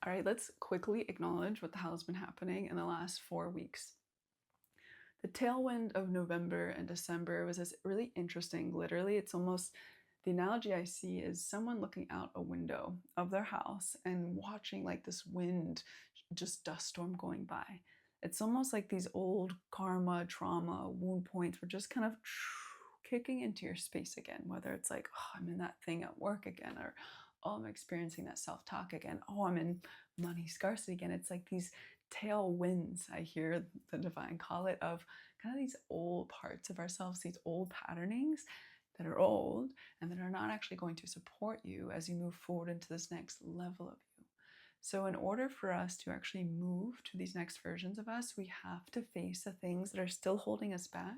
All right, let's quickly acknowledge what the hell has been happening in the last 4 weeks. The tailwind of November and December was this really interesting, literally, it's almost the analogy I see is someone looking out a window of their house and watching like this wind, just dust storm going by. It's almost like these old karma, trauma, wound points were just kind of kicking into your space again, whether it's like, oh, I'm in that thing at work again, or oh, I'm experiencing that self-talk again, oh, I'm in money scarcity again. It's like these tailwinds, I hear the divine call it, of kind of these old parts of ourselves, these old patternings that are old and that are not actually going to support you as you move forward into this next level of you. So in order for us to actually move to these next versions of us, we have to face the things that are still holding us back.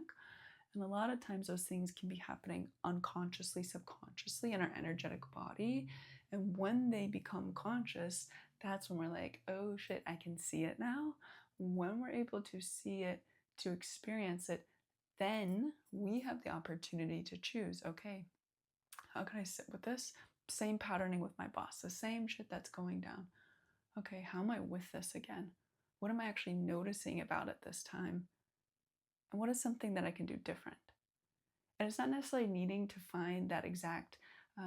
And a lot of times those things can be happening unconsciously, subconsciously in our energetic body. And when they become conscious, that's when we're like, oh shit, I can see it now. When we're able to see it, to experience it, then we have the opportunity to choose, okay, how can I sit with this? Same patterning with my boss, the same shit that's going down. Okay, how am I with this again? What am I actually noticing about it this time? And what is something that I can do different? And it's not necessarily needing to find that exact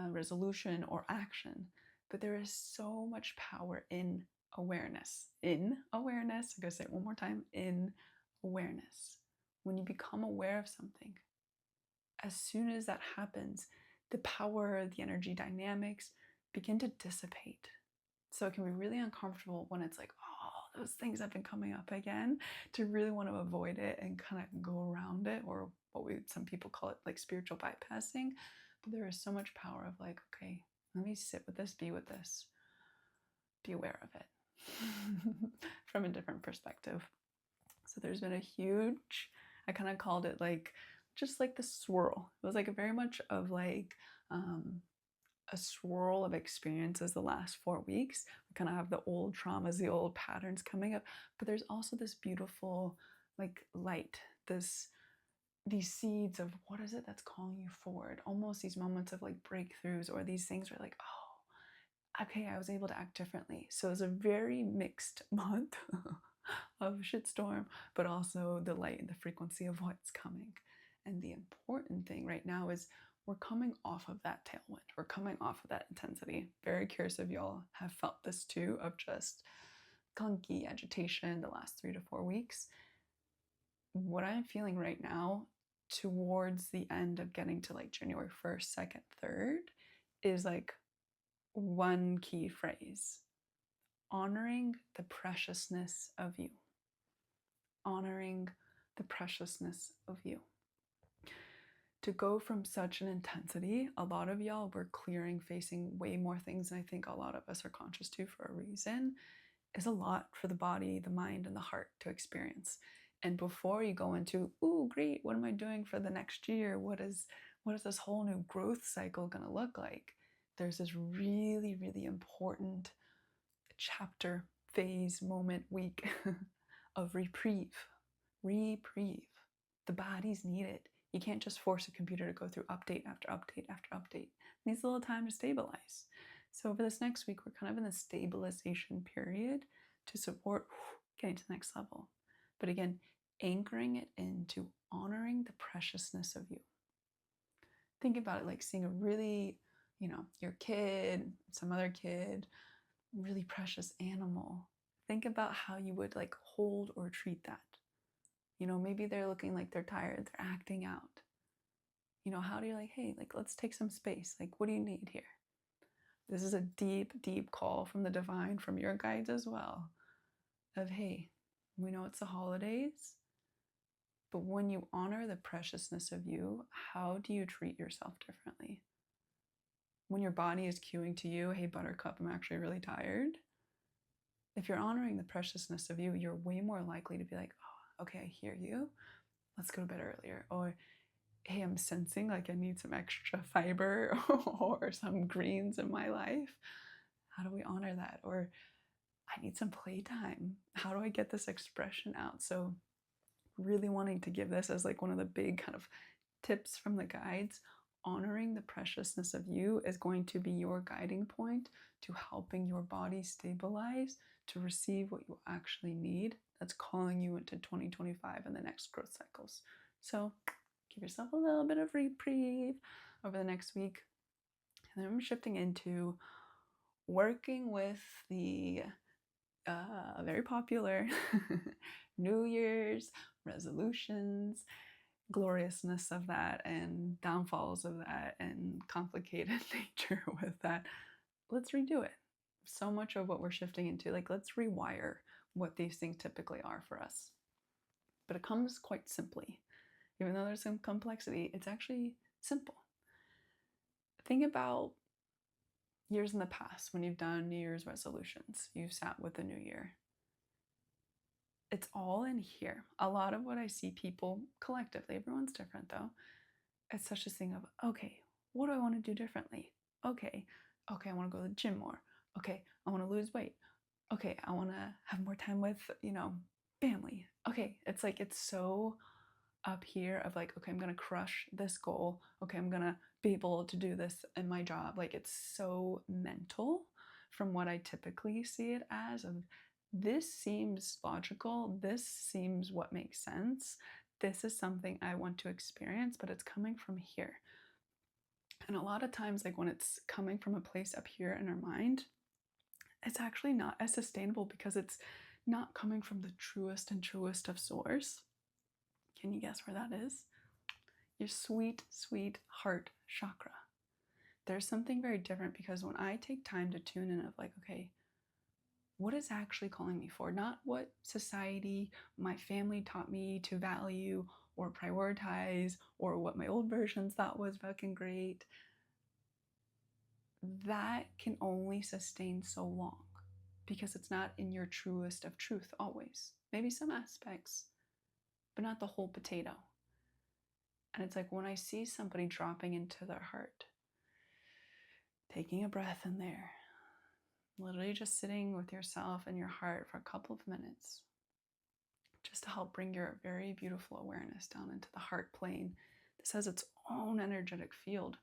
resolution or action, but there is so much power in awareness. In awareness, I'm going to say it one more time, in awareness. When you become aware of something, as soon as that happens, the power, the energy dynamics begin to dissipate. So it can be really uncomfortable when it's like, oh, those things have been coming up again, to really want to avoid it and kind of go around it, or what some people call it like spiritual bypassing. But there is so much power of like, okay, let me sit with this, be with this, be aware of it from a different perspective. So there's been a huge, I kind of called it like, just like the swirl. It was like a very much of like a swirl of experiences the last 4 weeks. We kind of have the old traumas, the old patterns coming up, but there's also this beautiful like light, these seeds of what is it that's calling you forward, almost these moments of like breakthroughs, or these things where like, oh, okay, I was able to act differently. So it's a very mixed month of shitstorm, but also the light and the frequency of what's coming. And the important thing right now is we're coming off of that tailwind. We're coming off of that intensity. Very curious if y'all have felt this too, of just clunky agitation the last 3 to 4 weeks. What I'm feeling right now, towards the end of getting to like January 1st, 2nd, 3rd, is like one key phrase: honoring the preciousness of you. Honoring the preciousness of you. To go from such an intensity, a lot of y'all were clearing, facing way more things than I think a lot of us are conscious to for a reason, is a lot for the body, the mind, and the heart to experience. And before you go into, ooh, great, what am I doing for the next year? What is this whole new growth cycle gonna look like? There's this really, really important chapter, phase, moment, week of reprieve. Reprieve. The bodies need it. You can't just force a computer to go through update after update after update. It needs a little time to stabilize. So over this next week, we're kind of in the stabilization period to support getting to the next level. But again, anchoring it into honoring the preciousness of you. Think about it like seeing a really, your kid, some other kid, really precious animal. Think about how you would like hold or treat that. Maybe they're looking like they're tired, they're acting out. How do you like, hey, like, let's take some space. Like, what do you need here? This is a deep, deep call from the divine, from your guides as well, of, hey, we know it's the holidays, but when you honor the preciousness of you, how do you treat yourself differently? When your body is cueing to you, hey, buttercup, I'm actually really tired. If you're honoring the preciousness of you, you're way more likely to be like, oh, okay, I hear you. Let's go to bed earlier. Or, hey, I'm sensing like I need some extra fiber or some greens in my life. How do we honor that? Or I need some playtime. How do I get this expression out? So really wanting to give this as like one of the big kind of tips from the guides: honoring the preciousness of you is going to be your guiding point to helping your body stabilize to receive what you actually need. That's calling you into 2025 and the next growth cycles. So give yourself a little bit of reprieve over the next week. And then I'm shifting into working with the very popular New Year's resolutions, gloriousness of that, and downfalls of that, and complicated nature with that. Let's redo it. So much of what we're shifting into, like, let's rewire what these things typically are for us. But it comes quite simply. Even though there's some complexity, it's actually simple. Think about years in the past when you've done New Year's resolutions, you've sat with the new year. It's all in here. A lot of what I see people collectively, everyone's different though, it's such a thing of, okay, what do I want to do differently? Okay, I want to go to the gym more. Okay, I want to lose weight. Okay, I want to have more time with, family. Okay, it's like, it's so up here of like, okay, I'm going to crush this goal. Okay, I'm going to be able to do this in my job. Like, it's so mental from what I typically see it as. Of this seems logical. This seems what makes sense. This is something I want to experience, but it's coming from here. And a lot of times, like when it's coming from a place up here in our mind, it's actually not as sustainable because it's not coming from the truest and truest of source. Can you guess where that is? Your sweet, sweet heart chakra. There's something very different because when I take time to tune in of like, okay, what is actually calling me forward? Not what society, my family taught me to value or prioritize, or what my old versions thought was fucking great. That can only sustain so long because it's not in your truest of truth always. Maybe some aspects, but not the whole potato. And it's like when I see somebody dropping into their heart, taking a breath in there, literally just sitting with yourself and your heart for a couple of minutes, just to help bring your very beautiful awareness down into the heart plane. This has its own energetic field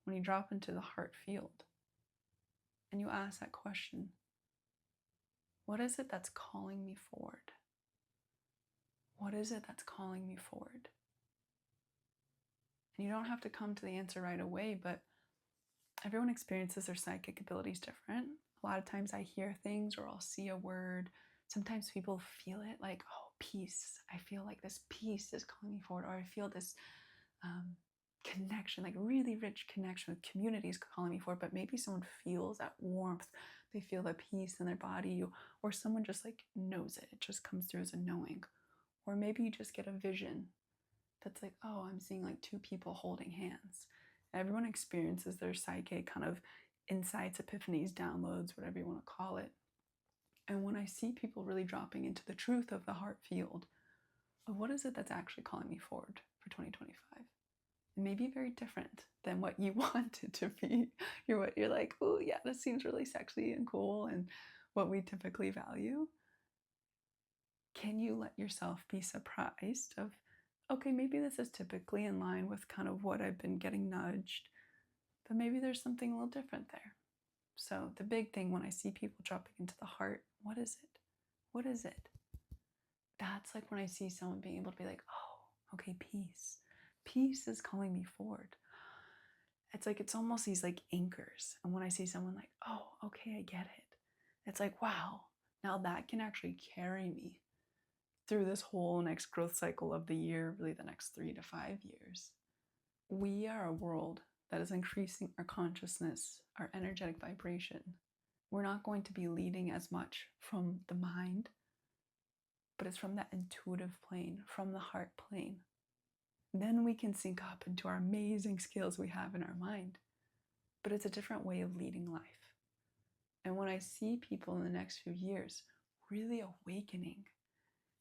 when you drop into the heart field. And you ask that question, what is it that's calling me forward? What is it that's calling me forward? And you don't have to come to the answer right away, but everyone experiences their psychic abilities different. A lot of times I hear things or I'll see a word. Sometimes people feel it like, oh, peace. I feel like this peace is calling me forward. Or I feel this connection, like really rich connection with communities calling me forward. But maybe someone feels that warmth. They feel the peace in their body. Or someone just like knows it. It just comes through as a knowing. Or maybe you just get a vision that's like, oh, I'm seeing like two people holding hands. Everyone experiences their psychic kind of insights, epiphanies, downloads, whatever you want to call it. And when I see people really dropping into the truth of the heart field of what is it that's actually calling me forward for 2025, it may be very different than what you want it to be. You're like, oh yeah, this seems really sexy and cool and what we typically value. Can you let yourself be surprised of, okay, maybe this is typically in line with kind of what I've been getting nudged, but maybe there's something a little different there. So the big thing when I see people dropping into the heart, what is it? What is it? That's like when I see someone being able to be like, oh, okay, peace. Peace is calling me forward. It's like, it's almost these like anchors. And when I see someone like, oh, okay, I get it. It's like, wow, now that can actually carry me through this whole next growth cycle of the year, really the next 3 to 5 years. We are a world that is increasing our consciousness, our energetic vibration. We're not going to be leading as much from the mind, but it's from that intuitive plane, from the heart plane. Then we can sync up into our amazing skills we have in our mind, but it's a different way of leading life. And when I see people in the next few years really awakening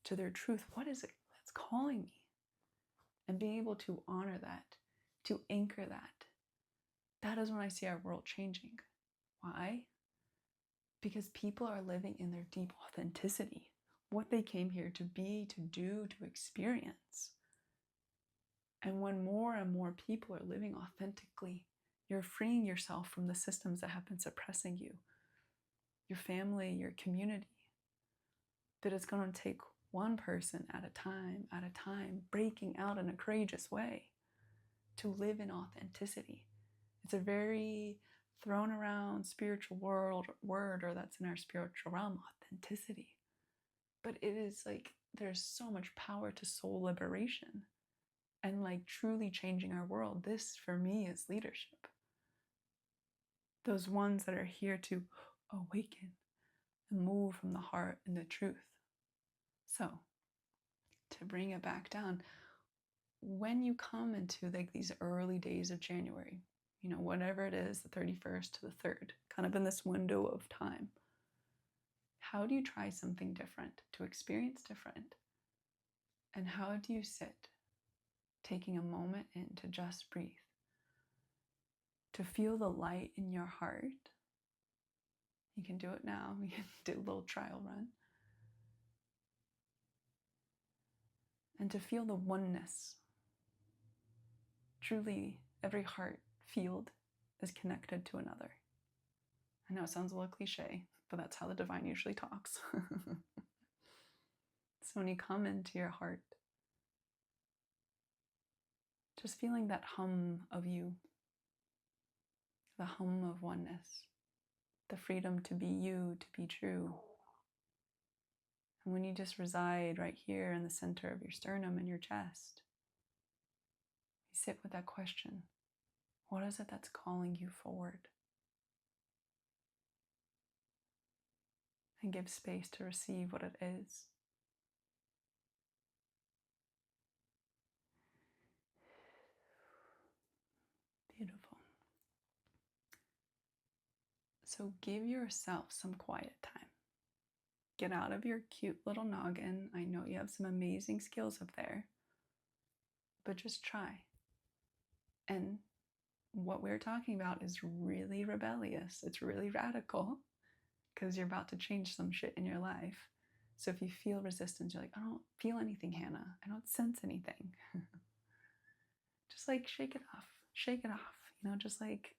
to their truth, what is it that's calling me? And being able to honor that, to anchor that, that is when I see our world changing. Why? Because people are living in their deep authenticity, what they came here to be, to do, to experience. And when more and more people are living authentically, you're freeing yourself from the systems that have been suppressing you, your family, your community. But it's going to take one person at a time, breaking out in a courageous way to live in authenticity. It's a very thrown around spiritual word, or that's in our spiritual realm, authenticity. But it is like there's so much power to soul liberation and like truly changing our world. This for me is leadership. Those ones that are here to awaken and move from the heart and the truth. So to bring it back down, when you come into like these early days of January, whatever it is, the 31st to the 3rd, kind of in this window of time, how do you try something different to experience different? And how do you sit, taking a moment in to just breathe, to feel the light in your heart? You can do it now. You can do a little trial run. And to feel the oneness. Truly, every heart field is connected to another. I know it sounds a little cliche, but that's how the divine usually talks. So when you come into your heart, just feeling that hum of you, the hum of oneness, the freedom to be you, to be true. And when you just reside right here in the center of your sternum and your chest, you sit with that question. What is it that's calling you forward? And give space to receive what it is. Beautiful. So give yourself some quiet time. Get out of your cute little noggin. I know you have some amazing skills up there, but just try. And what we're talking about is really rebellious. It's really radical because you're about to change some shit in your life. So if you feel resistance, you're like, I don't feel anything, Hannah. I don't sense anything. Just like shake it off. Shake it off. Just like,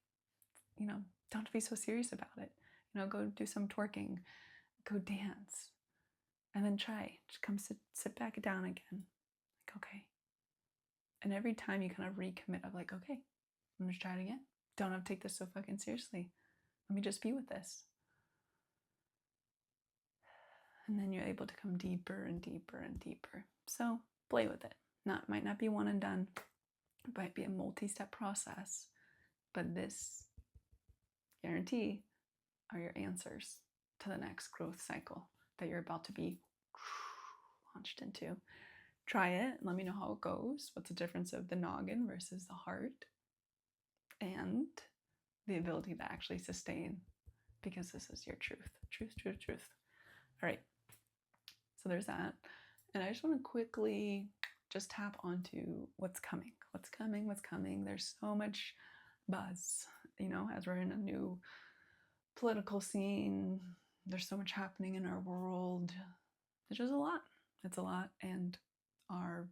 don't be so serious about it. Go do some twerking. Go dance. And then try. Just come sit back down again. Like, okay. And every time you kind of recommit of like, okay, I'm just trying it again. Don't have to take this so fucking seriously. Let me just be with this. And then you're able to come deeper and deeper and deeper. So play with it. Might not be one and done. It might be a multi-step process. But this, guarantee, are your answers to the next growth cycle that you're about to be launched into. Try it. Let me know how it goes. What's the difference of the noggin versus the heart? And the ability to actually sustain, because this is your truth. Truth, truth, truth. All right. So there's that. And I just want to quickly just tap onto what's coming. What's coming, what's coming. There's so much buzz, as we're in a new political scene. There's so much happening in our world. It's just a lot. It's a lot. And our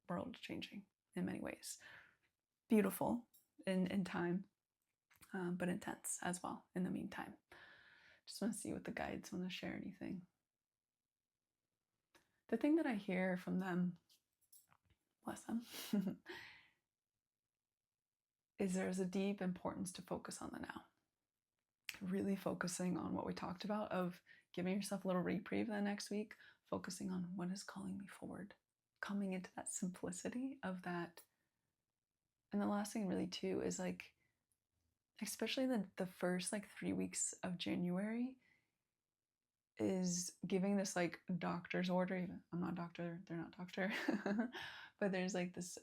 world is changing in many ways. Beautiful in time, but intense as well in the meantime. Just want to see what the guides want to share anything. The thing that I hear from them, bless them, is there's a deep importance to focus on the now. Really focusing on what we talked about of giving yourself a little reprieve the next week, focusing on what is calling me forward, coming into that simplicity of that. And the last thing really too is like, especially the first like 3 weeks of January is giving this like doctor's order. Even I'm not a doctor, they're not doctor, but there's like this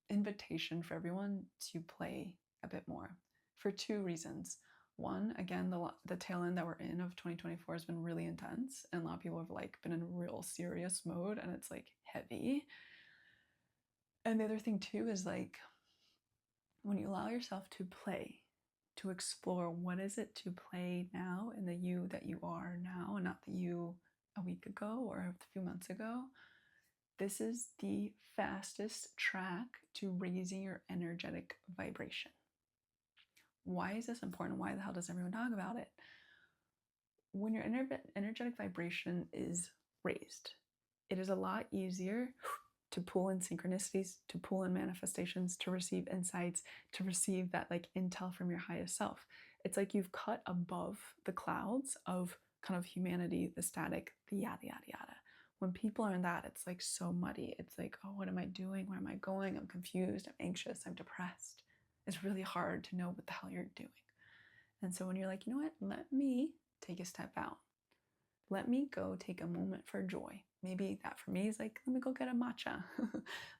invitation for everyone to play a bit more for 2 reasons. One, again, the tail end that we're in of 2024 has been really intense, and a lot of people have like been in real serious mode, and it's like heavy. And the other thing too is like when you allow yourself to play, to explore what is it to play now in the you that you are now, and not the you a week ago or a few months ago, This is the fastest track to raising your energetic vibration. Why is this important? Why the hell does everyone talk about it? When your energetic vibration is raised, it is a lot easier to pull in synchronicities, to pull in manifestations, to receive insights, to receive that like intel from your highest self. It's like you've cut above the clouds of kind of humanity, the static, the yada, yada, yada. When people are in that, it's like so muddy. It's like, oh, what am I doing? Where am I going? I'm confused. I'm anxious. I'm depressed. It's really hard to know what the hell you're doing. And so when you're like, you know what, let me take a step out. Let me go take a moment for joy. Maybe that for me is like, let me go get a matcha.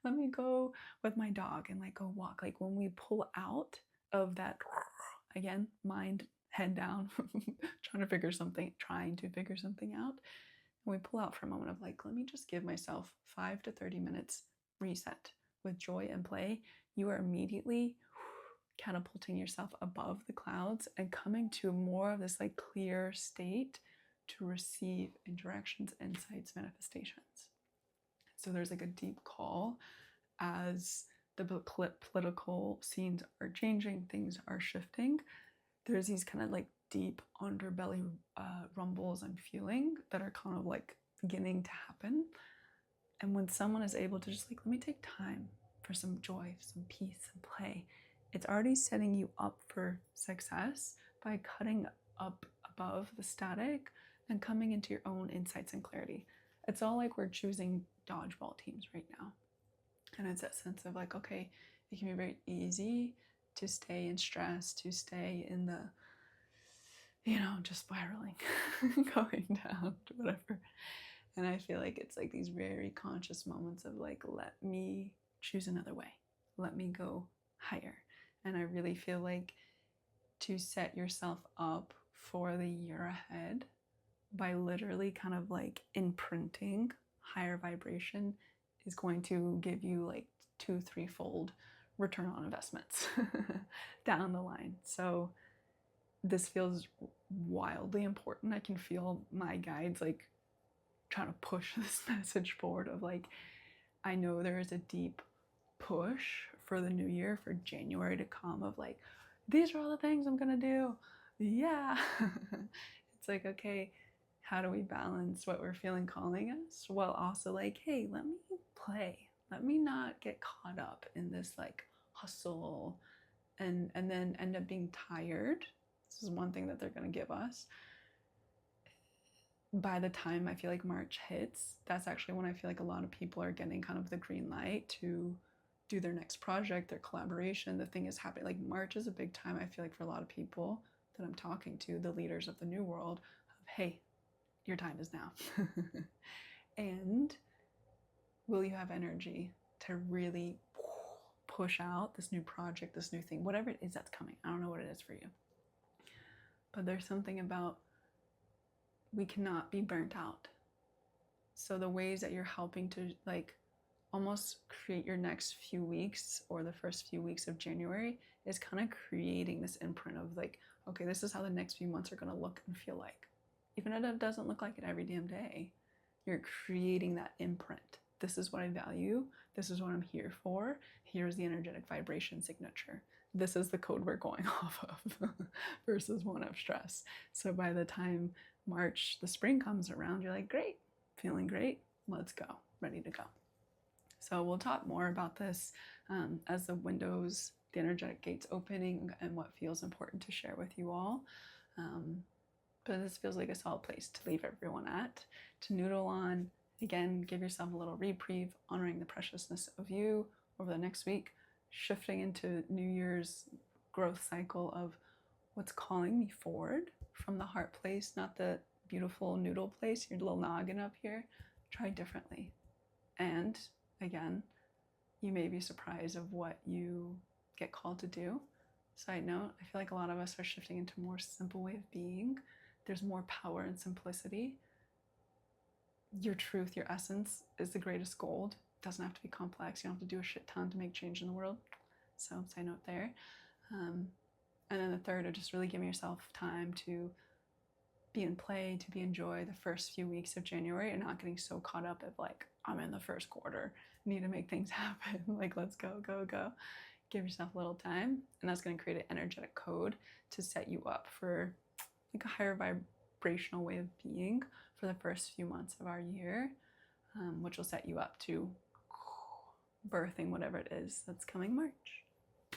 Let me go with my dog and like go walk. Like when we pull out of that, again, mind, head down, trying to figure something out. And we pull out for a moment of like, let me just give myself 5 to 30 minutes reset with joy and play. You are immediately catapulting yourself above the clouds and coming to more of this like clear state to receive interactions, insights, manifestations. So there's like a deep call as the political scenes are changing, things are shifting. There's these kind of like deep underbelly rumbles I'm feeling that are kind of like beginning to happen. And when someone is able to just like, let me take time for some joy, some peace, some play, it's already setting you up for success by cutting up above the static and coming into your own insights and clarity. It's all like we're choosing dodgeball teams right now. And it's that sense of like, okay, it can be very easy to stay in stress, to stay in the, just spiraling, going down to whatever. And I feel like it's like these very conscious moments of like, let me choose another way. Let me go higher. And I really feel like to set yourself up for the year ahead by literally kind of like imprinting higher vibration is going to give you like 2-3-fold return on investments down the line. So this feels wildly important. I can feel my guides like trying to push this message forward of like, I know there is a deep push for the new year, for January to come of like, these are all the things I'm gonna do. Yeah. It's like, okay, how do we balance what we're feeling calling us while also like, hey, let me play. Let me not get caught up in this like hustle and then end up being tired. This is one thing that they're gonna give us. By the time I feel like March hits, that's actually when I feel like a lot of people are getting kind of the green light to do their next project, their collaboration. The thing is happening. Like March is a big time, I feel like, for a lot of people that I'm talking to, the leaders of the new world, of hey, your time is now. And will you have energy to really push out this new project, this new thing, whatever it is that's coming? I don't know what it is for you. But there's something about we cannot be burnt out. So the ways that you're helping to like almost create your next few weeks or the first few weeks of January is kind of creating this imprint of like, okay, this is how the next few months are going to look and feel like. Even if it doesn't look like it every damn day, you're creating that imprint. This is what I value. This is what I'm here for. Here's the energetic vibration signature. This is the code we're going off of versus one of stress. So by the time March, the spring comes around, you're like, great, feeling great, let's go, ready to go. So we'll talk more about this as the windows, the energetic gates opening and what feels important to share with you all. But this feels like a solid place to leave everyone at, to noodle on. Again, give yourself a little reprieve, honoring the preciousness of you over the next week, shifting into New Year's growth cycle of what's calling me forward from the heart place, not the beautiful noodle place, your little noggin up here. Try differently. And again, you may be surprised of what you get called to do. Side note, I feel like a lot of us are shifting into a more simple way of being. There's more power in simplicity. Your truth, your essence is the greatest gold. It doesn't have to be complex. You don't have to do a shit ton to make change in the world. So side note there. And then the third are just really giving yourself time to be in play, to be enjoy the first few weeks of January, and not getting so caught up of like, I'm in the first quarter, need to make things happen. Like, let's go, go, go. Give yourself a little time, and that's going to create an energetic code to set you up for like a higher vibrational way of being for the first few months of our year, which will set you up to birthing whatever it is that's coming March.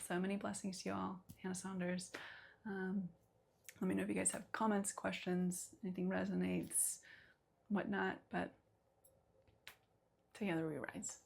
So many blessings to you all. Hannah Saunders. Let me know if you guys have comments, questions, anything resonates, whatnot, but together we rise.